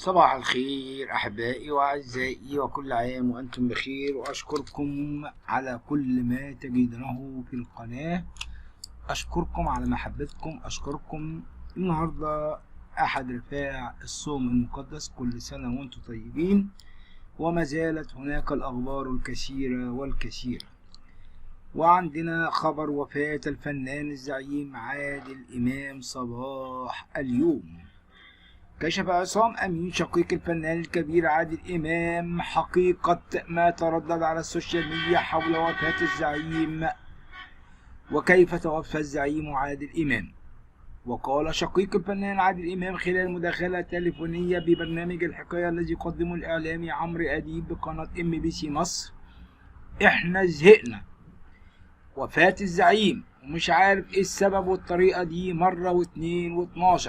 صباح الخير أحبائي وأعزائي، وكل عام وأنتم بخير، وأشكركم على كل ما تجدونه في القناة. أشكركم على محبتكم، أشكركم. النهاردة أحد رفاع الصوم المقدس، كل سنة وأنتم طيبين. وما زالت هناك الأخبار الكثيرة والكثيرة، وعندنا خبر وفاة الفنان الزعيم عادل إمام صباح اليوم. كشف عصام أمين شقيق الفنان الكبير عادل إمام حقيقة ما تردد على السوشيال ميديا حول وفاة الزعيم وكيف توفى الزعيم عادل إمام. وقال شقيق الفنان عادل إمام خلال مداخلة تليفونية ببرنامج الحكاية الذي يقدمه الإعلامي عمرو أديب بقناة MBC مصر: إحنا زهقنا وفاة الزعيم، ومش عارف إيه السبب، والطريقة دي مرة واتنين و12.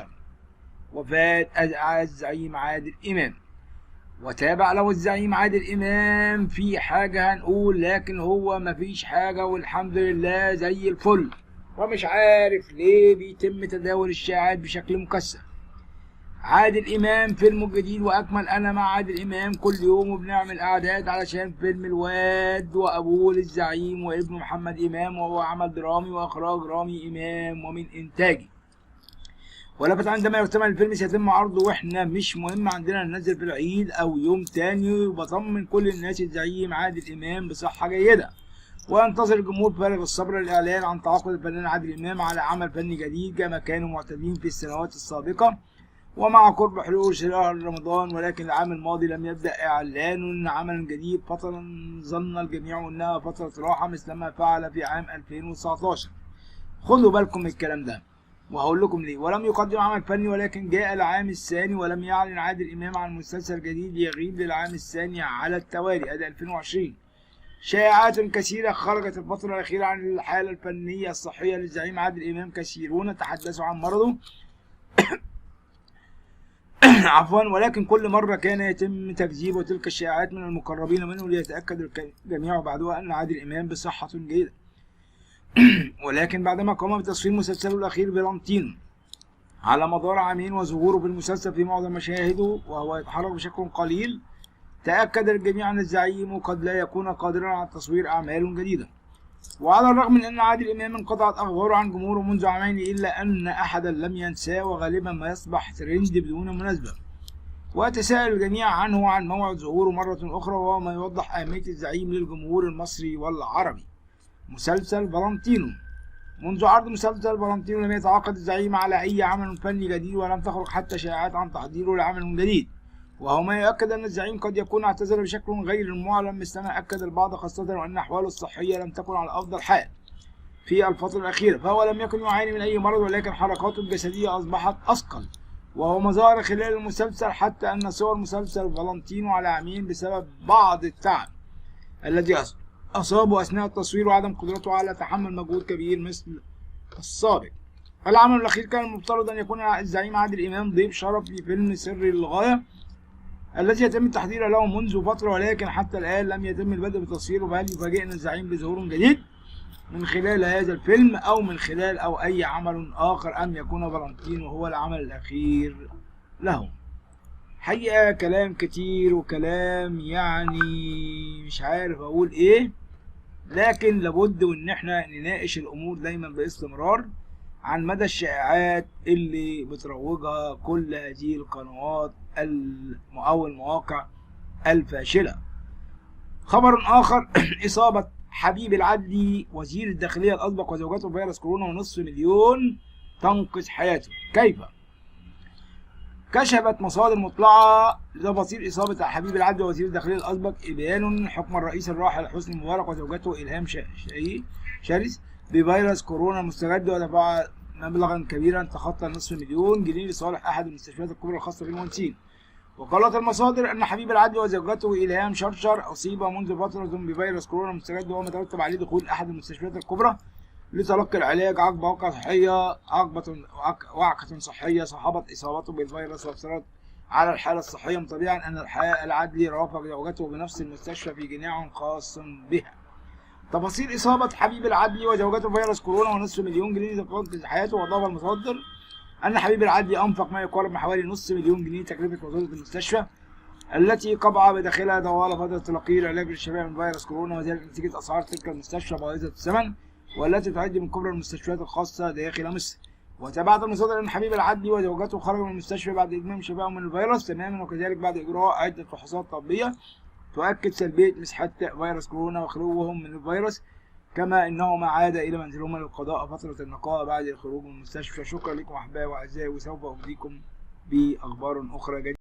وفاة الزعيم عادل إمام. وتابع: لو الزعيم عادل إمام في حاجة هنقول، لكن هو مفيش حاجة والحمد لله زي الفل. ومش عارف ليه بيتم تداول الشائعات بشكل مكثف. عادل إمام فيلمه الجديد وأكمل. أنا مع عادل إمام كل يوم وبنعمل أعداد علشان فيلم الواد وأبوه للزعيم وابنه محمد إمام، وهو عمل درامي وإخراج رامي إمام ومن إنتاجي. ولفت عندما يكتمل الفيلم سيتم عرضه، واحنا مش مهم عندنا ننزل في العيد او يوم تاني. وبطمن كل الناس الزعيم عادل امام بصحة جيدة، وينتظر الجمهور بفارغ الصبر الاعلان عن تعاقد الفنان عادل امام على عمل فني جديد كما كانوا معتادين في السنوات السابقة ومع قرب حلول شهر رمضان. ولكن العام الماضي لم يبدأ اعلان عمل جديد فترة ظن الجميع انها فترة راحة مثلما فعل في عام 2019. خدوا بالكم من الكلام ده، وهقول لكم ليه. ولم يقدم عمل فني، ولكن جاء العام الثاني ولم يعلن عادل إمام عن مسلسل جديد يغيب للعام الثاني على التوالي، أدى 2020. شائعات كثيرة خرجت الفترة الأخيرة عن الحالة الفنية الصحية للزعيم عادل إمام. كثيرون تحدثوا عن مرضه عفوا، ولكن كل مرة كان يتم تكذيب تلك الشائعات من المقربين منه ليتأكد الجميع بعدها أن عادل إمام بصحة جيدة. ولكن بعدما قام بتصوير مسلسله الأخير فالنتينو على مدار عامين وظهوره في المسلسل في معظم مشاهده وهو يتحرك بشكل قليل، تأكد الجميع أن الزعيم قد لا يكون قادرا على تصوير أعمال جديدة. وعلى الرغم من أن عادل إمام انقطعت أخباره عن جمهوره منذ عامين، إلا أن أحدا لم ينساه، وغالبا ما يصبح ترند بدون مناسبة. ويتساءل الجميع عنه وعن موعد ظهوره مرة أخرى، وهو ما يوضح أهمية الزعيم للجمهور المصري والعربي. مسلسل فالنتينو. منذ عرض مسلسل فالنتينو لم يتعاقد الزعيم على أي عمل فني جديد، ولم تخرج حتى شائعات عن تحضيره لعمل جديد، وهو ما يؤكد أن الزعيم قد يكون اعتزل بشكل غير معلن مثلما أكد البعض، خاصة وأن أحواله الصحية لم تكن على أفضل حال في الفترة الأخيرة. فهو لم يكن يعاني من أي مرض، ولكن حركاته الجسدية أصبحت أثقل، وهو ما ظهر خلال المسلسل، حتى أن صور مسلسل فالنتينو على عمين بسبب بعض التعب الذي أصابه أثناء التصوير وعدم قدرته على تحمل مجهود كبير مثل السابق. العمل الأخير كان المفترض أن يكون الزعيم عادل إمام ضيف شرف في فيلم سري للغاية الذي يتم التحضير له منذ فترة، ولكن حتى الآن لم يتم البدء بتصويره. فهل يفاجئنا الزعيم بظهور جديد من خلال هذا الفيلم أو من خلال أي عمل آخر، أم يكون فالنتينو هو العمل الأخير له؟ حقيقة كلام كتير وكلام يعني مش عارف أقول إيه، لكن لابد وإن إحنا نناقش الأمور دايما باستمرار عن مدى الشائعات اللي بتروجها كل هذه القنوات أو المواقع الفاشلة. خبر آخر: إصابة حبيب العدلي وزير الداخلية الأسبق وزوجته بفيروس كورونا ونصف مليون تنقذ حياته. كيف؟ كشفت مصادر مطلعة لتفاصيل إصابة حبيب العدلي وزير الداخلية الأسبق إبان حكم الرئيس الراحل حسني مبارك وزوجته إلهام شرس بفيروس كورونا المستجد، ودفع مبلغا كبيرا تخطى نصف مليون جنيه لصالح أحد المستشفيات الكبرى الخاصة بالمهندسين. وقالت المصادر أن حبيب العدلي وزوجته إلهام شرشر أصيب منذ فترة بفيروس كورونا المستجد، وهو مترتب عليه دخول أحد المستشفيات الكبرى لتلقي العلاج عقب وعكة صحية صاحبت إصابته بالفيروس. وافترض على الحالة الصحية متابعا أن العدلي رافق زوجته بنفس المستشفى في جناح خاص بها. تفاصيل إصابة حبيب العدلي وزوجته بفيروس كورونا ونصف مليون جنيه تنقذ حياته. وأضاف المصدر أن حبيب العدلي أنفق ما يقارب من حوالي نص مليون جنيه تكلفة وصولة المستشفى التي قبع بداخلها طوال فترة تلقي العلاج للشفاء من فيروس كورونا، وذلك نتيجة أسعار تلك المستشفى باهظة الثمن والتي تعد من كبرى المستشفيات الخاصة داخل مصر. وتابعت المصادر أن حبيب العدلي وزوجته خرجوا من المستشفى بعد إتمام شفائهم من الفيروس تماما، وكذلك بعد إجراء عدة فحوصات طبية تؤكد سلبية مسحة فيروس كورونا وخلوهم من الفيروس، كما إنهما عادا إلى منزلهما للقضاء فترة النقاهة بعد الخروج من المستشفى. شكرا لكم أحبائي وأعزائي، وسوف أفضيكم بأخبار أخرى جديدة.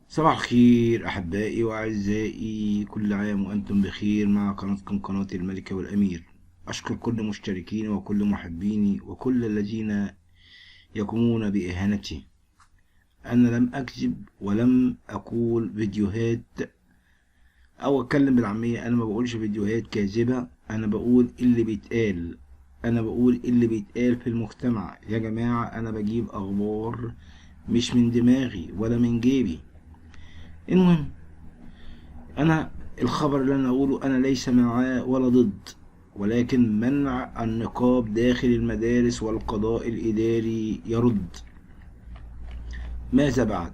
صباح الخير أحبائي وأعزائي، كل عام وأنتم بخير مع قناتكم قناة الملكة والأمير. أشكر كل مشتركين وكل محبيني وكل الذين يقومون بإهانتي. أنا لم أكذب ولم أقول فيديوهات أو أتكلم بالعامية، أنا ما بقولش فيديوهات كاذبة، أنا بقول اللي بيتقال، أنا بقول اللي بيتقال في المجتمع يا جماعة. أنا بجيب أخبار مش من دماغي ولا من جيبي. المهم، أنا الخبر اللي أنا أقوله أنا ليس معاه ولا ضد، ولكن منع النقاب داخل المدارس والقضاء الإداري يرد. ماذا بعد؟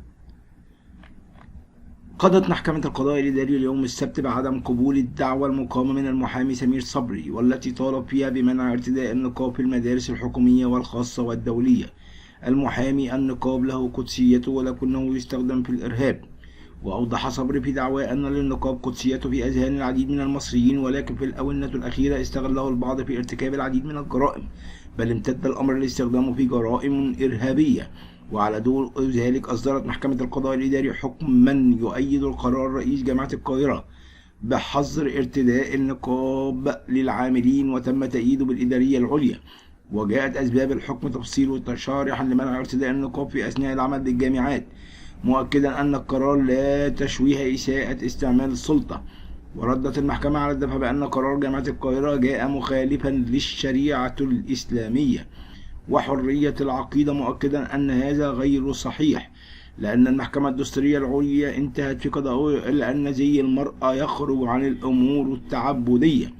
قضت محكمة القضاء الإداري اليوم السبت بعدم قبول الدعوى المقامة من المحامي سمير صبري، والتي طالب فيها بمنع ارتداء النقاب في المدارس الحكومية والخاصة والدولية. المحامي: النقاب له قدسيته ولكنه يستخدم في الإرهاب. وأوضح صبري في دعواه أن للنقاب قدسيته في أذهان العديد من المصريين، ولكن في الآونة الأخيرة استغله البعض في ارتكاب العديد من الجرائم، بل امتد الأمر لاستخدامه في جرائم إرهابية. وعلى ضوء ذلك أصدرت محكمة القضاء الإداري حكما يؤيد القرار رئيس جامعة القاهرة بحظر ارتداء النقاب للعاملين، وتم تأييده بالإدارية العليا. وجاءت أسباب الحكم تفصيل شارحا لمنع ارتداء النقاب في أثناء العمل للجامعات، مؤكدا أن القرار لا تشويه إساءة استعمال السلطة. وردت المحكمة على الدفع بأن قرار جامعة القاهرة جاء مخالفا للشريعة الإسلامية وحرية العقيدة، مؤكدا أن هذا غير صحيح، لأن المحكمة الدستورية العليا انتهت في قضائها إلا أن زي المرأة يخرج عن الأمور التعبدية.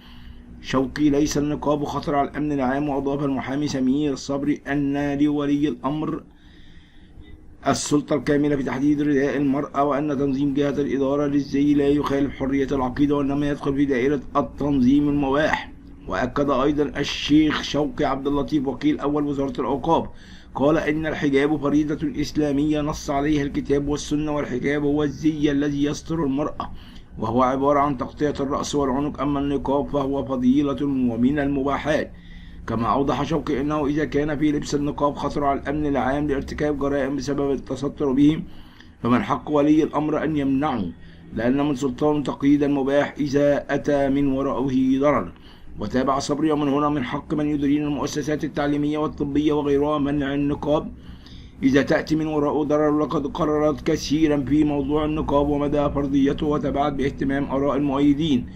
شوقي: ليس النقاب خطر على الأمن العام. وأضاف المحامي سمير صبري أن لولي الأمر السلطة الكاملة في تحديد رداء المرأة، وأن تنظيم جهة الإدارة للزي لا يخالف حرية العقيدة وإنما يدخل في دائرة التنظيم المباح. وأكد أيضا الشيخ شوقي عبد اللطيف وكيل أول وزارة الأوقاف، قال إن الحجاب فريضة إسلامية نص عليها الكتاب والسنة، والحجاب هو الزي الذي يستر المرأة وهو عبارة عن تغطية الرأس والعنق، أما النقاب فهو فضيلة ومن المباحات. كما أوضح شوقي أنه إذا كان في لبس النقاب خطر على الأمن العام لارتكاب جرائم بسبب التستر به، فمن حق ولي الأمر أن يمنعه، لأن من سلطان تقييد المباح إذا أتى من وراءه ضرر. وتابع صبري: ومن هنا من حق من يديرون المؤسسات التعليمية والطبية وغيرها منع النقاب إذا تأتي من وراءه ضرر. ولقد قررت كثيرا في موضوع النقاب ومدى فرضيته، وتابعت باهتمام آراء المؤيدين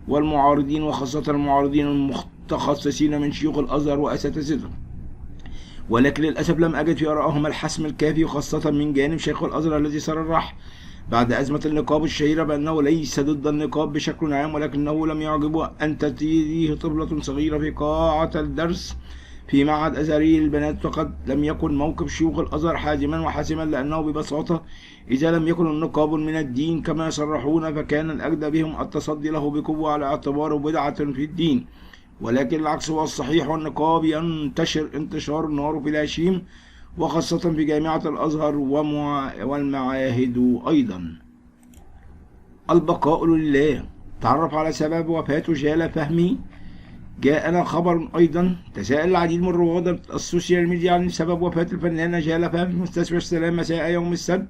والمعارضين، وخاصة المعارضين المتخصصين من شيوخ الأزهر وأساتذته، ولكن للأسف لم أجد في آرائهم الحسم الكافي، خاصة من جانب شيخ الأزهر الذي صرح بعد أزمة النقاب الشهيرة بأنه ليس ضد النقاب بشكل عام، ولكنه لم يعجبه أن تأتيه طفلة صغيرة في قاعة الدرس في معهد أزهري للبنات. وقد لم يكن موقف شيوخ الأزهر حازما وحاسما، لأنه ببساطة إذا لم يكن النقاب من الدين كما يصرحون فكان الأجدى بهم التصدي له بقوة على اعتباره بدعة في الدين، ولكن العكس هو الصحيح، والنقاب ينتشر انتشار النار في الهشيم، وخاصة في جامعة الأزهر والمعاهد أيضا. البقاء لله. تعرف على سبب وفاة جالة فهمي. جاءنا خبر أيضا تساءل العديد من رواد السوشيال ميديا عن سبب وفاة الفنانة جالة فهمي في مستشفى السلام مساء يوم السبت.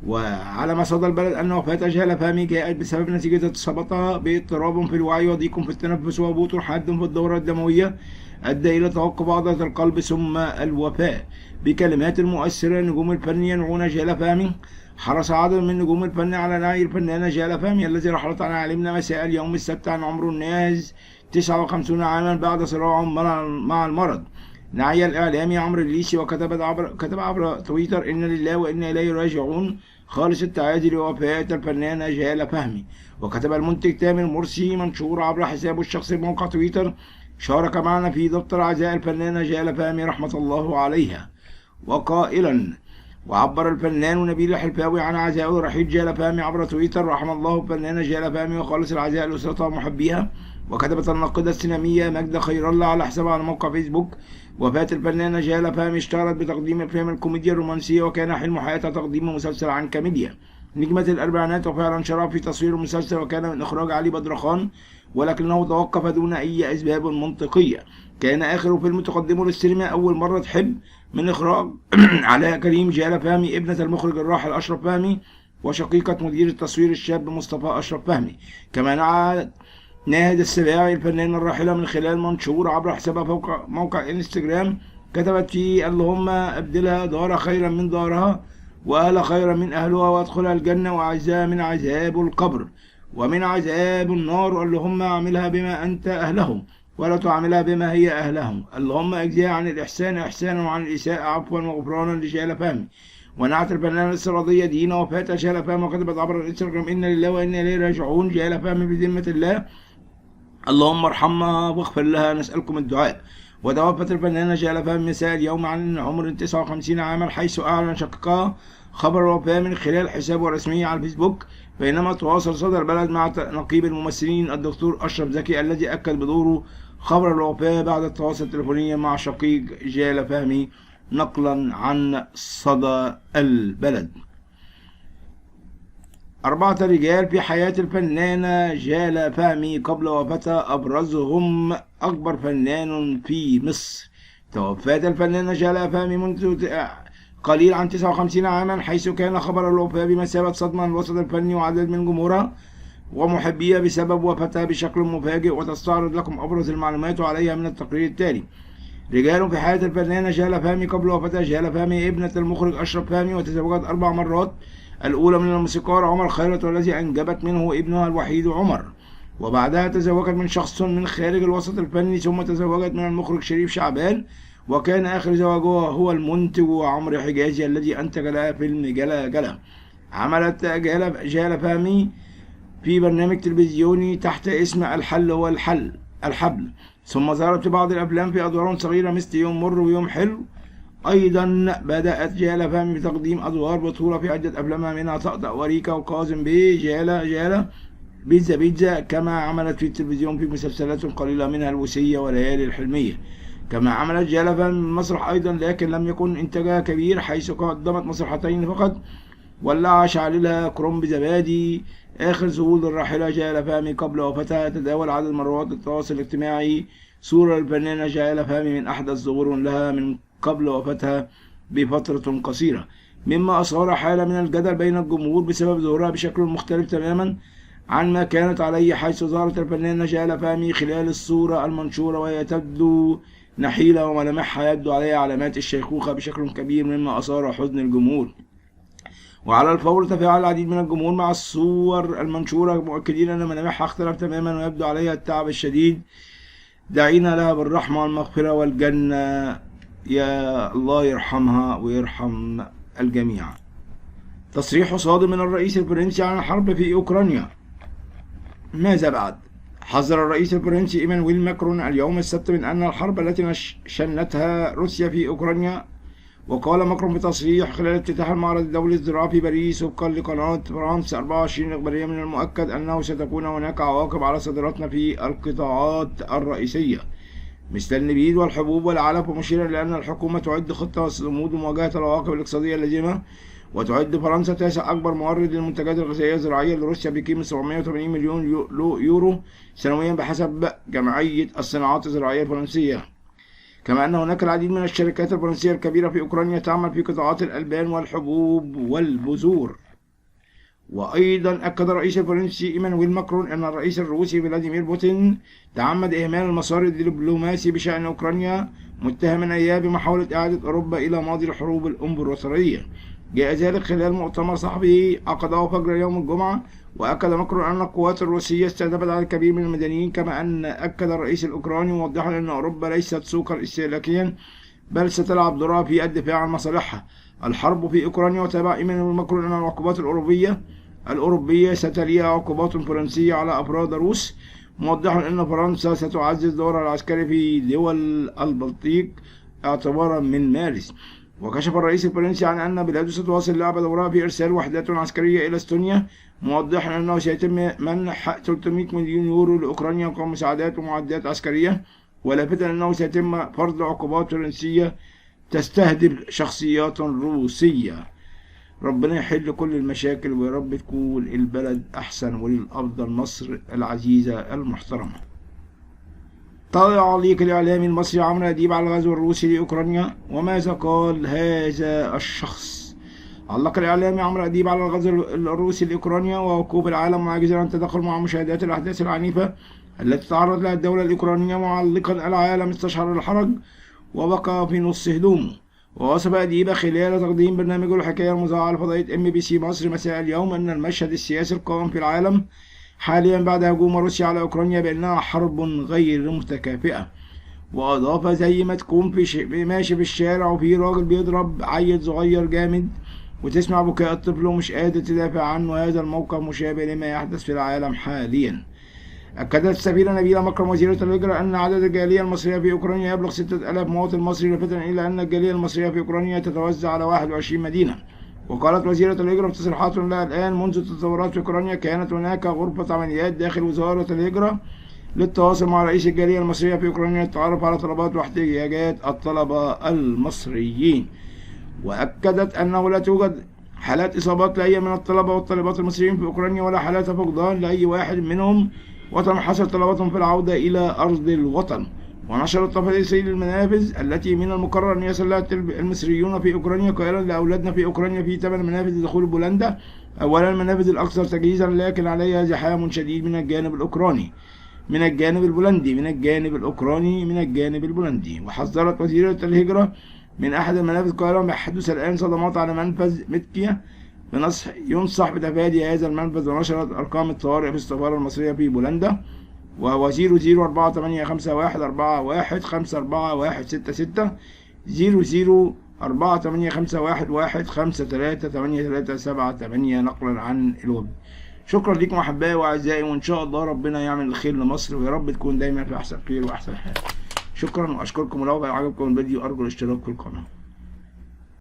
وعلى ما صدى البلد أن وفاة جالة فهمي جاءت بسبب نتيجة إصابتها باضطراب في الوعي وضيق في التنفس وهبوط حاد في الدورة الدموية أدى إلى توقف عضلة القلب ثم الوفاة. بكلمات مؤثرة، نجوم الفن ينعون جالة فهمي. حرص عدد من نجوم الفن على نعي الفنانة جالة فهمي التي رحلت عن عالمنا مساء اليوم السبت عن عمر ناهز 59 عاما بعد صراع مع المرض. نعي الإعلامي عمرو الليثي كتب عبر تويتر: إن لله وإنا إليه راجعون، خالص التعازي لوفاة الفنانة جالة فهمي. وكتب المنتج تامر مرسي منشور عبر حسابه الشخصي بموقع تويتر: شارك معنا في ضبط العزاء الفنانة جالة فهمي رحمة الله عليها، وقائلا: وعبر الفنان نبيل الحلفاوي عن عزائه الرحيل جالة فهمي عبر تويتر: رحم الله الفنانة جالة فهمي وخالص العزاء لأسرتها ومحبيها. وكتبت الناقدة السينمائية ماجدة خير الله على حسابها على موقع فيسبوك: وفاة الفنانة جالة فهمي اشتهرت بتقديم أفلام الكوميديا الرومانسية، وكان حلم حياتها تقديم مسلسل عن كوميديا. نجمة الأربعينات وفعلا شرف في تصوير المسلسل، وكان من إخراج علي بدرخان، ولكنه توقف دون أي أسباب منطقية. كان آخر فيلم تقدمه للسينما أول مرة تحب من إخراج علاء كريم جالة فهمي ابنة المخرج الراحل أشرف فهمي، وشقيقة مدير التصوير الشاب مصطفى أشرف فهمي. كما ناهد السباعي الفنانة الراحلة من خلال منشور عبر حسابها فوق موقع انستجرام كتبت فيه: اللهم أبدلها دار خيرا من دارها، وأهل خيرا من أهلها، وأدخلها الجنة، وأعزها من عذاب القبر ومن عذاب النار. اللهم أعملها بما أنت أهله، ولا تعاملها بما هي أهله. اللهم أجزيها عن الإحسان إحسانا، وعن الإساءة عفوا وغفرانا لجالة فهمي. ونعت الفنانة الاستراتيجية دينا وفاة جالة فهمي، وكتبت عبر الانستغرام: إنا لله وإنا إليه راجعون. جالة فهمي بذمة الله، اللهم ارحمها واغفر لها، نسألكم الدعاء. وتوفت الفنانة جالة فهمي مساء اليوم عن عمر 59 عاما، حيث أعلن شقيقها خبر الوفاة من خلال حسابه الرسمي على الفيسبوك. بينما تواصل صدى البلد مع نقيب الممثلين الدكتور أشرف زكي الذي أكد بدوره خبر الوفاة بعد التواصل التليفوني مع شقيق جالة فهمي، نقلا عن صدى البلد. 4 رجال في حياة الفنانة جالة فهمي قبل وفاتها، أبرزهم أكبر فنان في مصر. توفت الفنانة جالة فهمي منذ قليل عن 59 عاما، حيث كان خبر الوفاة بمثابة صدمة للوسط الفني وعدد من جمهورها ومحبيها بسبب وفاتها بشكل مفاجئ. وتستعرض لكم أبرز المعلومات عليها من التقرير التالي. رجال في حياة الفنانة جالة فهمي قبل وفاتها: جالة فهمي ابنة المخرج أشرف فهمي، وتزوجت 4 مرات. الأولى من الموسيقار عمر خيرت، والذي أنجبت منه ابنها الوحيد عمر. وبعدها تزوجت من شخص من خارج الوسط الفني، ثم تزوجت من المخرج شريف شعبان، وكان آخر زواجها هو المنتج عمرو حجازي الذي أنتج لها فيلم جلا جلا. عملت جالة فهمي في برنامج تلفزيوني تحت اسم الحل هو الحبل، ثم ظهرت في بعض الأفلام في أدوار صغيرة مثل يوم مر ويوم حلو. أيضا بدأت جالة فهمي بتقديم أدوار بطولة في عدة أفلامها، منها طقطق وريكا وكاظم بيه، جالة بيتزا، كما عملت في التلفزيون في مسلسلات قليلة منها الوصية وليالي الحلمية. كما عملت جالة فهمي المسرح أيضا، لكن لم يكن إنتاجها كبير، حيث قدمت مسرحتين فقط: ولع شعللها، كرنب زبادي. آخر ظهور الراحلة جالة فهمي قبل وفاتها تداول عدد مرات التواصل الاجتماعي صورة للفنانة جالة فهمي من أحدث ظهور لها من قبل وفاتها بفترة قصيرة، مما أثار حالة من الجدل بين الجمهور بسبب ظهورها بشكل مختلف تماما عن ما كانت عليه، حيث ظهرت الفنانة جالة فهمي خلال الصورة المنشورة وهي تبدو نحيلة، وملامحها يبدو عليها علامات الشيخوخة بشكل كبير، مما أثار حزن الجمهور. وعلى الفور تفاعل العديد من الجمهور مع الصور المنشورة، مؤكدين أن ملامحها اختلف تماما ويبدو عليها التعب الشديد. دعينا لها بالرحمة والمغفرة والجنة، يا الله يرحمها ويرحم الجميع. تصريح صادم من الرئيس الفرنسي عن الحرب في أوكرانيا. ماذا بعد؟ حذر الرئيس الفرنسي إيمانويل ماكرون اليوم السبت من أن الحرب التي شنتها روسيا في أوكرانيا. وقال ماكرون بتصريح خلال افتتاح المعرض الدولي الزراعي في باريس وفقا لقناة فرانس 24 الإخبارية: من المؤكد أنه ستكون هناك عواقب على صادراتنا في القطاعات الرئيسية مثل النبيذ والحبوب والعلف، ومشيرا لأن الحكومة تعد خطة وصمود لمواجهة العواقب الاقتصادية اللازمة. وتعد فرنسا 9 أكبر مورد للمنتجات الغذائية الزراعية لروسيا بقيمة 780 مليون يورو سنويا بحسب جمعية الصناعات الزراعية الفرنسية. كما أن هناك العديد من الشركات الفرنسية الكبيرة في أوكرانيا تعمل في قطاعات الألبان والحبوب والبذور. وأيضا أكد الرئيس الفرنسي إيمانويل ماكرون أن الرئيس الروسي فلاديمير بوتين تعمد إهمال المسار الدبلوماسي بشأن أوكرانيا، متهما إياه بمحاولة إعادة أوروبا إلى ماضي الحروب الإمبراطورية. جاء ذلك خلال مؤتمر صحفي عقده فجر يوم الجمعة. وأكد ماكرون أن القوات الروسية استهدفت عدد كبير من المدنيين، كما أن أكد الرئيس الأوكراني موضحا أن أوروبا ليست سوقا استهلاكيا بل ستلعب دورها في الدفاع عن مصالحها. الحرب في أوكرانيا. وتابع إيمانويل ماكرون أن العقوبات الأوروبية ستليها عقوبات فرنسية على أفراد روس، موضحا أن فرنسا ستعزز دورها العسكري في دول البلطيق اعتبارا من مارس. وكشف الرئيس الفرنسي عن أن بلاده ستواصل لعب دورها في إرسال وحدات عسكرية إلى استونيا، موضحا أنه سيتم منح 300 مليون يورو لأوكرانيا كمساعدات ومعدات عسكرية، ولافتا أنه سيتم فرض عقوبات فرنسية تستهدف شخصيات روسية. ربنا يحل كل المشاكل ويا رب تكون البلد أحسن وللأفضل مصر العزيزة المحترمة. تعليق الإعلامي المصري عمرو أديب على الغزو الروسي لأوكرانيا، وماذا قال هذا الشخص؟ علق الإعلامي عمرو أديب على الغزو الروسي لأوكرانيا ووقوف العالم عاجزا عن التدخل مع مشاهدات الأحداث العنيفة التي تعرض لها الدولة الأوكرانية، معلقا العالم استشعر الحرج وبقى في نص هدومه. ووصف أديب خلال تقديم برنامجه الحكاية المذاعة على فضائية MBC مصر مساء اليوم أن المشهد السياسي القائم في العالم حاليا بعد هجوم روسيا على أوكرانيا بأنها حرب غير متكافئة. وأضاف زي ما تكون ماشي في الشارع وفي راجل بيضرب عيل صغير جامد وتسمع بكاء الطفل ومش قادر تدافع عنه، هذا الموقف مشابه لما يحدث في العالم حاليا. أكدت السفيرة نبيلة مكرم وزيرة الهجرة أن عدد الجالية المصرية في أوكرانيا يبلغ 6000 مواطن مصري، لافتا إلى أن الجالية المصرية في أوكرانيا تتوزع على 21 مدينة. وقالت وزيرة الهجرة في تصريحات لها الآن منذ التطورات في أوكرانيا كانت هناك غرفة عمليات داخل وزارة الهجرة للتواصل مع رئيس الجالية المصرية في أوكرانيا للتعرف على طلبات واحتياجات الطلبة المصريين. وأكدت أنه لا توجد حالات إصابات لأي من الطلبة والطالبات المصريين في أوكرانيا ولا حالات فقدان لأي واحد منهم، وتنحصر طلباتهم في العودة إلى أرض الوطن. ونشرت تفاصيل المنافذ التي من المقرر أن يصل لها المصريون في أوكرانيا قائلا لأولادنا في أوكرانيا في 8 منافذ لدخول بولندا. أولا المنافذ الأكثر تجهيزا لكن عليها زحام شديد من الجانب الأوكراني من الجانب البولندي. وحذرت وزيرة الهجرة من أحد المنافذ قائلا يحدث الآن صدمات على منفذ متكيا ينصح بتفادي هذا المنفذ. ونشرت أرقام الطوارئ في السفارة المصرية في بولندا وهو 00485141541166 004851153838 نقلا عن الويب. شكرا لكم أحبائي وأعزائي، وإن شاء الله ربنا يعمل الخير لمصر ويا رب تكون دايما في أحسن خير وأحسن حال. شكرا وأشكركم، ولو عجبكم الفيديو أرجو الاشتراك في القناة.